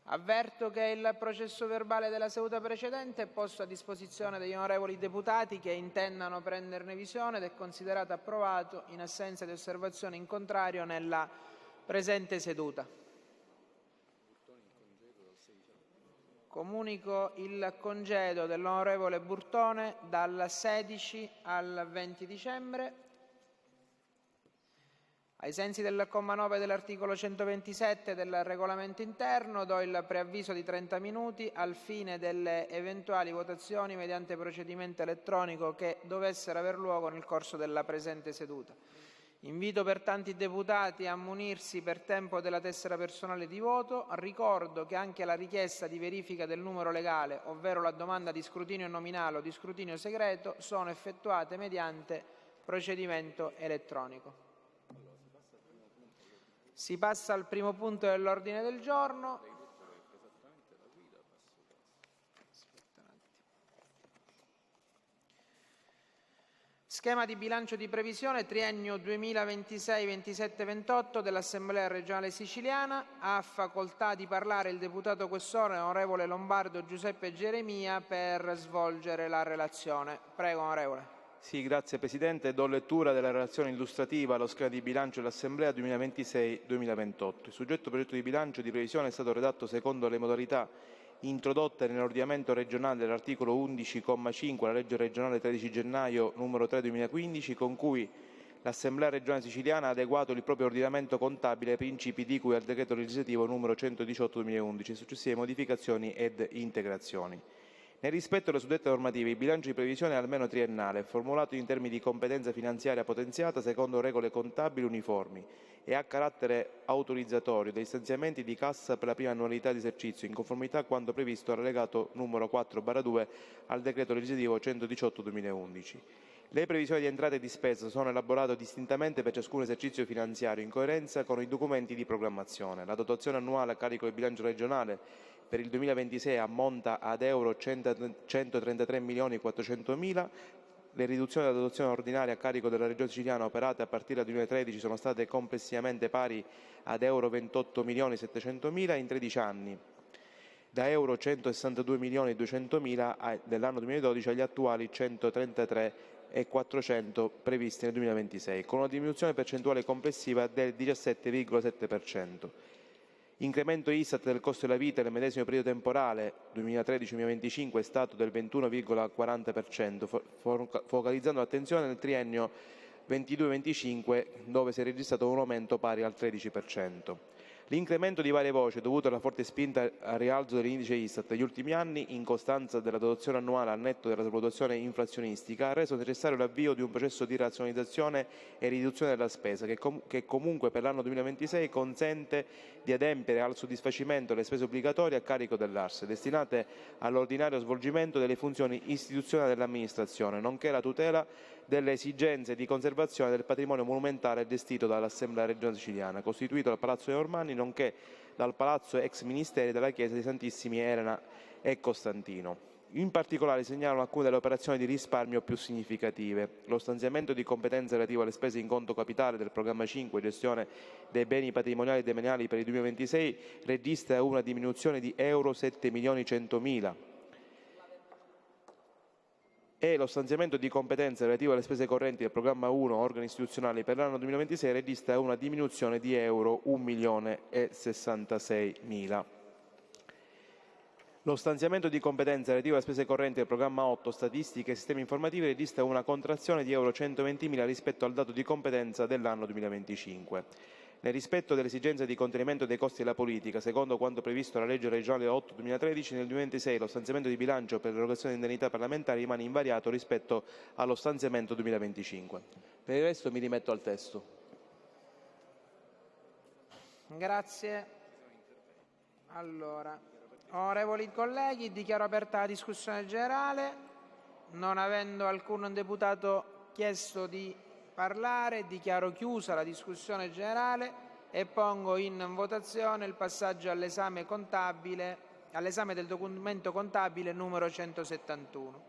Avverto che il processo verbale della seduta precedente è posto a disposizione degli onorevoli deputati che intendano prenderne visione ed è considerato approvato in assenza di osservazioni in contrario nella presente seduta. Comunico il congedo dell'onorevole Burtone dal 16 al 20 dicembre. Ai sensi del comma 9 dell'articolo 127 del regolamento interno do il preavviso di 30 minuti al fine delle eventuali votazioni mediante procedimento elettronico che dovessero aver luogo nel corso della presente seduta. Invito pertanto i deputati a munirsi per tempo della tessera personale di voto. Ricordo che anche la richiesta di verifica del numero legale, ovvero la domanda di scrutinio nominale o di scrutinio segreto, sono effettuate mediante procedimento elettronico. Si passa al primo punto dell'ordine del giorno. Schema di bilancio di previsione triennio 2026-27-28 dell'Assemblea regionale siciliana. Ha facoltà di parlare il deputato questore onorevole Lombardo Giuseppe Geremia per svolgere la relazione. Prego, onorevole. Sì, grazie Presidente. Do lettura della relazione illustrativa allo schema di bilancio dell'Assemblea 2026-2028. Il soggetto progetto di bilancio di previsione è stato redatto secondo le modalità introdotte nell'ordinamento regionale dell'articolo 11,5 della legge regionale 13 gennaio numero 3 2015, con cui l'Assemblea regionale siciliana ha adeguato il proprio ordinamento contabile ai principi di cui al decreto legislativo numero 118/2011 e successive modificazioni ed integrazioni. Nel rispetto delle suddette normative, il bilancio di previsione è almeno triennale, formulato in termini di competenza finanziaria potenziata secondo regole contabili uniformi e ha carattere autorizzatorio degli stanziamenti di cassa per la prima annualità di esercizio, in conformità a quanto previsto all'allegato numero 4/2 al decreto legislativo 118/2011. Le previsioni di entrate e di spesa sono elaborate distintamente per ciascun esercizio finanziario in coerenza con i documenti di programmazione. La dotazione annuale a carico del bilancio regionale per il 2026 ammonta ad euro 133.400.000. Le riduzioni della dotazione ordinaria a carico della Regione siciliana operate a partire dal 2013 sono state complessivamente pari ad euro 28.700.000 in 13 anni, da euro 162.200.000 dell'anno 2012 agli attuali 133.400 previsti nel 2026, con una diminuzione percentuale complessiva del 17,7%. Incremento ISTAT del costo della vita nel medesimo periodo temporale 2013-2025 è stato del 21,40%, focalizzando l'attenzione nel triennio 22-25, dove si è registrato un aumento pari al 13%. L'incremento di varie voci dovuto alla forte spinta al rialzo dell'indice ISTAT negli ultimi anni, in costanza della dotazione annuale al netto della valutazione inflazionistica, ha reso necessario l'avvio di un processo di razionalizzazione e riduzione della spesa che comunque per l'anno 2026 consente di adempiere al soddisfacimento delle spese obbligatorie a carico dell'ARS, destinate all'ordinario svolgimento delle funzioni istituzionali dell'amministrazione, nonché la tutela delle esigenze di conservazione del patrimonio monumentale gestito dall'Assemblea regionale siciliana, costituito dal Palazzo dei Normanni, nonché dal Palazzo ex Ministeri della Chiesa di Santissimi Elena e Costantino. In particolare segnalano alcune delle operazioni di risparmio più significative. Lo stanziamento di competenze relativo alle spese in conto capitale del programma 5, gestione dei beni patrimoniali e demaniali per il 2026, registra una diminuzione di euro 7.100.000. E lo stanziamento di competenze relativo alle spese correnti del programma 1 organi istituzionali per l'anno 2026 registra una diminuzione di euro 1.066.000. Lo stanziamento di competenze relativo alle spese correnti del programma 8 statistiche e sistemi informativi registra una contrazione di euro 120.000 rispetto al dato di competenza dell'anno 2025. Nel rispetto delle esigenze di contenimento dei costi della politica, secondo quanto previsto dalla legge regionale 8/2013, nel 2026 lo stanziamento di bilancio per l'erogazione di indennità parlamentari rimane invariato rispetto allo stanziamento 2025. Per il resto mi rimetto al testo. Grazie. Allora, onorevoli colleghi, dichiaro aperta la discussione generale. Non avendo alcun deputato chiesto di parlare, dichiaro chiusa la discussione generale e pongo in votazione il passaggio all'esame del documento contabile numero 171.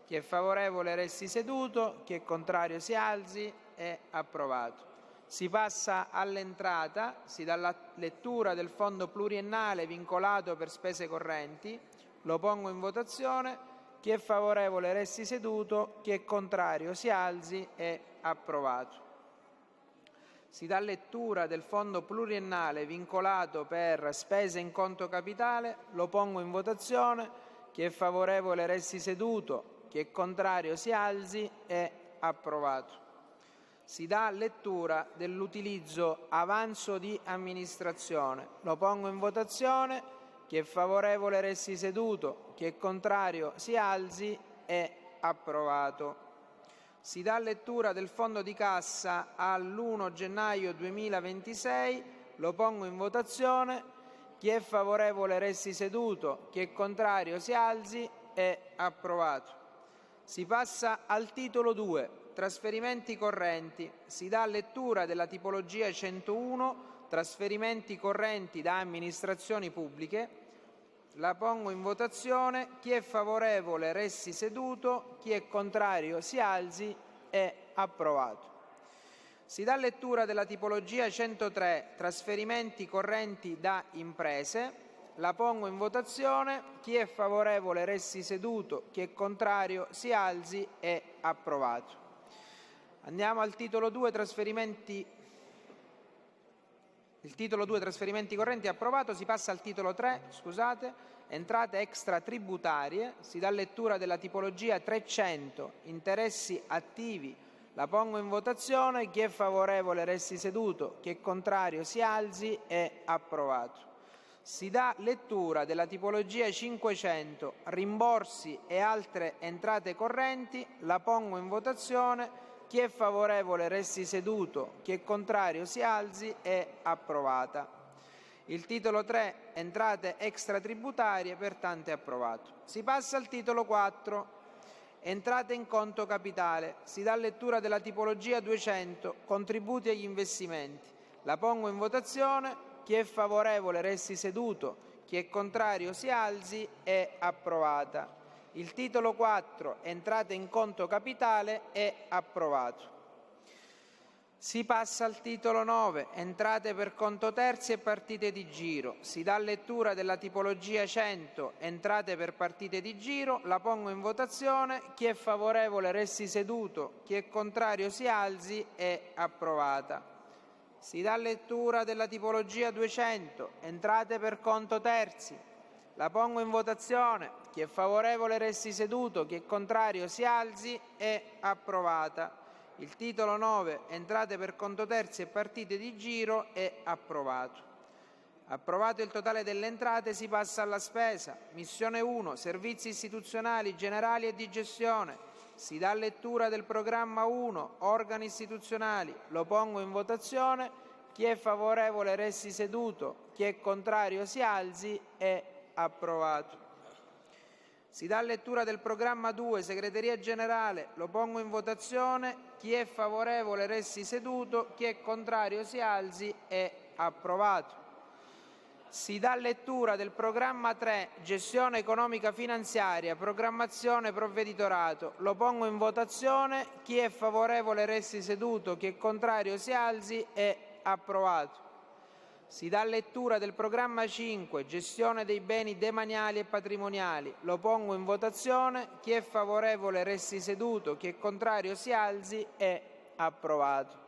Chi è favorevole resti seduto, chi è contrario si alzi. È approvato. Si passa all'entrata, si dà la lettura del fondo pluriennale vincolato per spese correnti. Lo pongo in votazione. Chi è favorevole resti seduto, chi è contrario si alzi. È approvato. Si dà lettura del fondo pluriennale vincolato per spese in conto capitale. Lo pongo in votazione. Chi è favorevole resti seduto, chi è contrario si alzi. È approvato. Si dà lettura dell'utilizzo avanzo di amministrazione. Lo pongo in votazione. Chi è favorevole resti seduto, chi è contrario si alzi. È approvato. Si dà lettura del fondo di cassa all'1 gennaio 2026. Lo pongo in votazione. Chi è favorevole resti seduto, chi è contrario si alzi. È approvato. Si passa al titolo 2. Trasferimenti correnti. Si dà lettura della tipologia 101, trasferimenti correnti da amministrazioni pubbliche. La pongo in votazione. Chi è favorevole resti seduto, chi è contrario si alzi. È approvato. Si dà lettura della tipologia 103, trasferimenti correnti da imprese. La pongo in votazione. Chi è favorevole resti seduto, chi è contrario si alzi. È approvato. Andiamo al titolo 2, trasferimenti. Il titolo 2, trasferimenti correnti, è approvato. Si passa al titolo 3, entrate extratributarie. Si dà lettura della tipologia 300, interessi attivi. La pongo in votazione. Chi è favorevole resti seduto, chi è contrario si alzi. È approvato. Si dà lettura della tipologia 500, rimborsi e altre entrate correnti. La pongo in votazione. Chi è favorevole resti seduto, chi è contrario si alzi. È approvata. Il titolo 3, entrate extratributarie, pertanto è approvato. Si passa al titolo 4, entrate in conto capitale. Si dà lettura della tipologia 200, contributi agli investimenti. La pongo in votazione. Chi è favorevole resti seduto, chi è contrario si alzi. È approvata. Il titolo 4, entrate in conto capitale, è approvato. Si passa al titolo 9, entrate per conto terzi e partite di giro. Si dà lettura della tipologia 100, entrate per partite di giro. La pongo in votazione. Chi è favorevole resti seduto, chi è contrario si alzi. È approvata. Si dà lettura della tipologia 200, entrate per conto terzi. La pongo in votazione. Chi è favorevole resti seduto, chi è contrario si alzi. È approvata. Il titolo 9, entrate per conto terzi e partite di giro, è approvato. Approvato il totale delle entrate, si passa alla spesa. Missione 1, servizi istituzionali generali e di gestione. Si dà lettura del programma 1, organi istituzionali. Lo pongo in votazione. Chi è favorevole resti seduto, chi è contrario si alzi. È approvato. Si dà lettura del programma 2, segreteria generale. Lo pongo in votazione. Chi è favorevole resti seduto, chi è contrario si alzi. È approvato. Si dà lettura del programma 3, gestione economica finanziaria, programmazione provveditorato. Lo pongo in votazione. Chi è favorevole resti seduto, chi è contrario si alzi. È approvato. Si dà lettura del programma 5, gestione dei beni demaniali e patrimoniali. Lo pongo in votazione. Chi è favorevole resti seduto, chi è contrario si alzi. È approvato.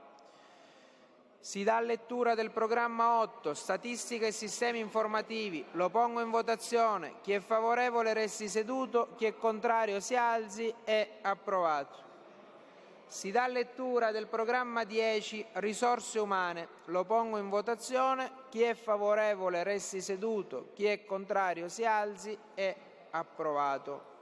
Si dà lettura del programma 8, statistica e sistemi informativi. Lo pongo in votazione. Chi è favorevole resti seduto, chi è contrario si alzi. È approvato. Si dà lettura del programma 10, risorse umane. Lo pongo in votazione. Chi è favorevole resti seduto, chi è contrario si alzi. È approvato.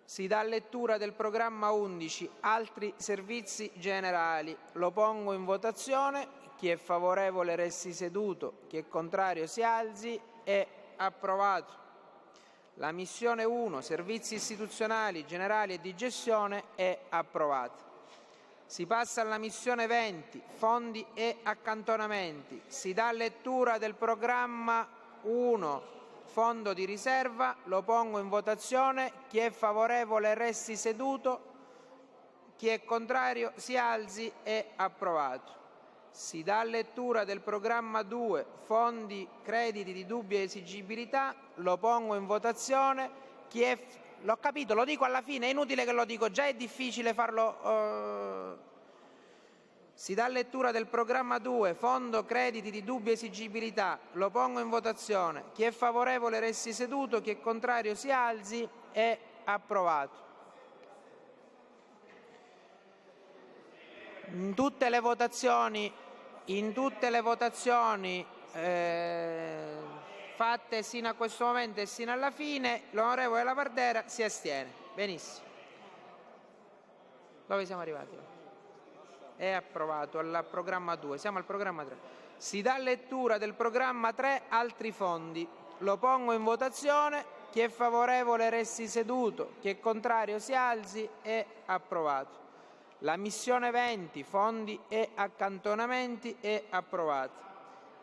Si dà lettura del programma 11, altri servizi generali. Lo pongo in votazione. Chi è favorevole resti seduto, chi è contrario si alzi. È approvato. La missione 1, servizi istituzionali generali e di gestione, è approvata. Si passa alla missione 20, fondi e accantonamenti. Si dà lettura del programma 1, fondo di riserva. Lo pongo in votazione. Chi è favorevole resti seduto, chi è contrario si alzi. È approvato. Si dà lettura del programma 2, fondi crediti di dubbia esigibilità, lo pongo in votazione. L'ho capito, lo dico alla fine, è inutile che lo dico, già è difficile farlo. Si dà lettura del programma 2, fondo crediti di dubbia esigibilità, lo pongo in votazione. Chi è favorevole resti seduto, chi è contrario si alzi. È approvato. In tutte le votazioni fatte sino a questo momento e sino alla fine, l'onorevole Lapardera si astiene. Benissimo. Dove siamo arrivati? È approvato al programma 2. Siamo al programma 3. Si dà lettura del programma 3, altri fondi. Lo pongo in votazione. Chi è favorevole resti seduto, chi è contrario si alzi. È approvato. La missione 20, fondi e accantonamenti, è approvata.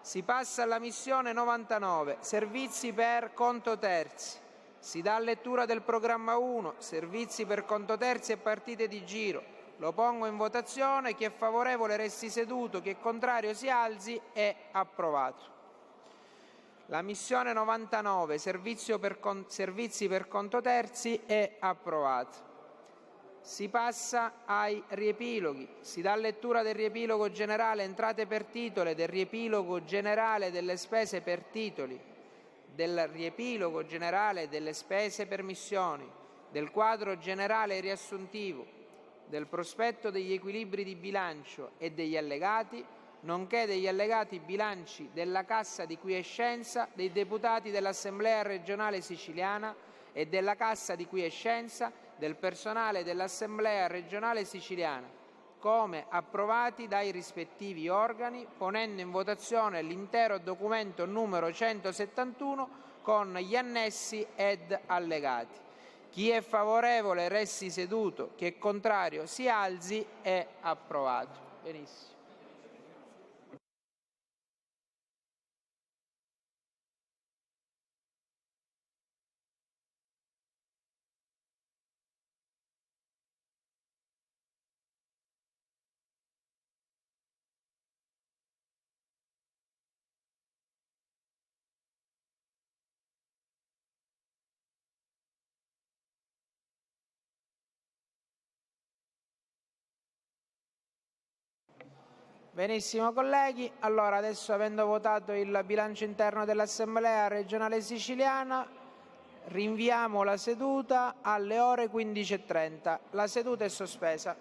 Si passa alla missione 99, servizi per conto terzi. Si dà lettura del programma 1, servizi per conto terzi e partite di giro. Lo pongo in votazione. Chi è favorevole resti seduto, chi è contrario si alzi. È approvato. La missione 99, servizi per conto terzi, è approvata. Si passa ai riepiloghi. Si dà lettura del riepilogo generale entrate per titolo e del riepilogo generale delle spese per titoli, del riepilogo generale delle spese per missioni, del quadro generale riassuntivo, del prospetto degli equilibri di bilancio e degli allegati, nonché degli allegati bilanci della Cassa di quiescenza dei deputati dell'Assemblea regionale siciliana e della Cassa di quiescenza del personale dell'Assemblea regionale siciliana, come approvati dai rispettivi organi, ponendo in votazione l'intero documento numero 171 con gli annessi ed allegati. Chi è favorevole resti seduto, chi è contrario si alzi. È approvato. Benissimo. Benissimo colleghi, allora adesso avendo votato il bilancio interno dell'Assemblea regionale siciliana rinviamo la seduta alle ore 15:30. La seduta è sospesa.